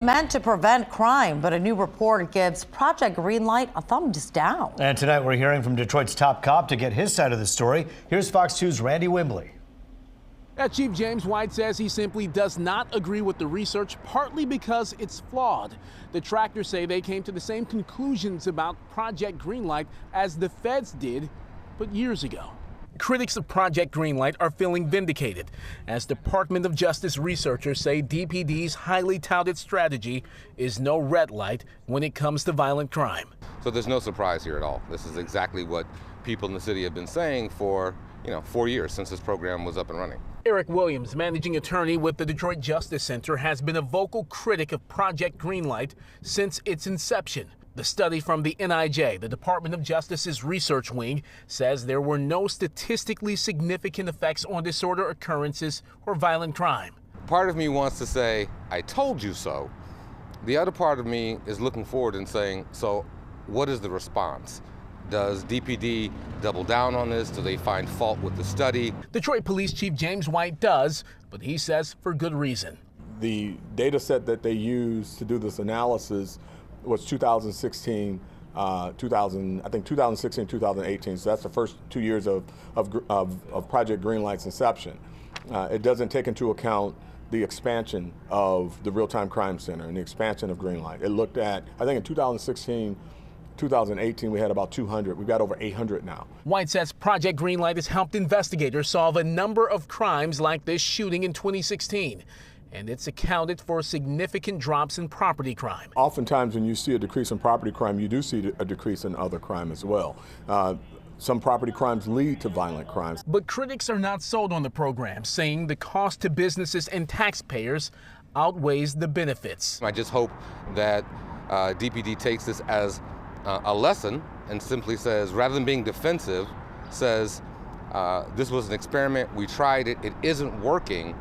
Meant to prevent crime, but a new report gives Project Greenlight a thumbs down. And tonight we're hearing from Detroit's top cop to get his side of the story. Here's Fox 2's Randy Wimbley. Chief James White says he simply does not agree with the research, partly because it's flawed. Detractors say they came to the same conclusions about Project Greenlight as the feds did, but years ago. Critics of Project Greenlight are feeling vindicated, as Department of Justice researchers say DPD's highly touted strategy is no red light when it comes to violent crime. So there's no surprise here at all. This is exactly what people in the city have been saying for, 4 years since this program was up and running. Eric Williams, managing attorney with the Detroit Justice Center, has been a vocal critic of Project Greenlight since its inception. The study from the NIJ, the Department of Justice's research wing, says there were no statistically significant effects on disorder occurrences or violent crime. Part of me wants to say, I told you so. The other part of me is looking forward and saying, so what is the response? Does DPD double down on this? Do they find fault with the study? Detroit Police Chief James White does, but he says for good reason. The data set that they used to do this analysis was 2016, 2016, 2018. So that's the first 2 years of Project Greenlight's inception. It doesn't take into account the expansion of the Real-Time Crime Center and the expansion of Greenlight. It looked at, I think in 2016, 2018, we had about 200. We've got over 800 now. White says Project Greenlight has helped investigators solve a number of crimes like this shooting in 2016. And it's accounted for significant drops in property crime. Oftentimes when you see a decrease in property crime, you do see a decrease in other crime as well. Some property crimes lead to violent crimes. But critics are not sold on the program, saying the cost to businesses and taxpayers outweighs the benefits. I just hope that DPD takes this as a lesson and simply says, rather than being defensive, says, this was an experiment, we tried it, it isn't working,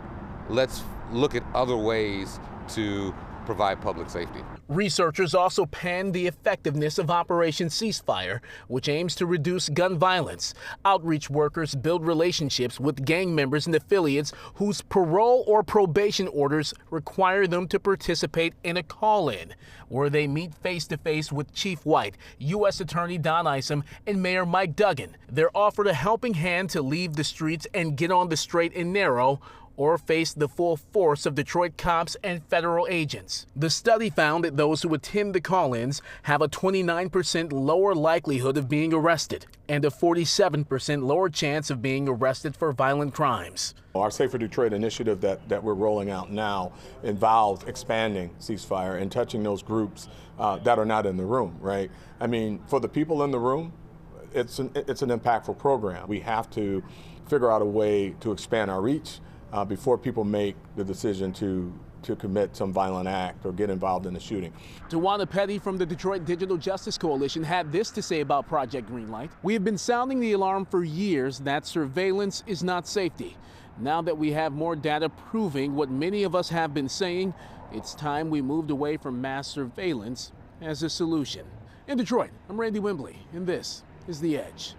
let's look at other ways to provide public safety. Researchers also panned the effectiveness of Operation Ceasefire, which aims to reduce gun violence. Outreach workers build relationships with gang members and affiliates whose parole or probation orders require them to participate in a call-in, where they meet face-to-face with Chief White, U.S. Attorney Don Isom, and Mayor Mike Duggan. They're offered a helping hand to leave the streets and get on the straight and narrow, or face the full force of Detroit cops and federal agents. The study found that those who attend the call-ins have a 29% lower likelihood of being arrested and a 47% lower chance of being arrested for violent crimes. Our Safer Detroit initiative that we're rolling out now involves expanding Ceasefire and touching those groups that are not in the room, right? I mean, for the people in the room, it's an impactful program. We have to figure out a way to expand our reach before people make the decision to commit some violent act or get involved in a shooting. Tawana Petty from the Detroit Digital Justice Coalition had this to say about Project Greenlight. We have been sounding the alarm for years that surveillance is not safety. Now that we have more data proving what many of us have been saying, it's time we moved away from mass surveillance as a solution. In Detroit, I'm Randy Wimbley, and this is The Edge.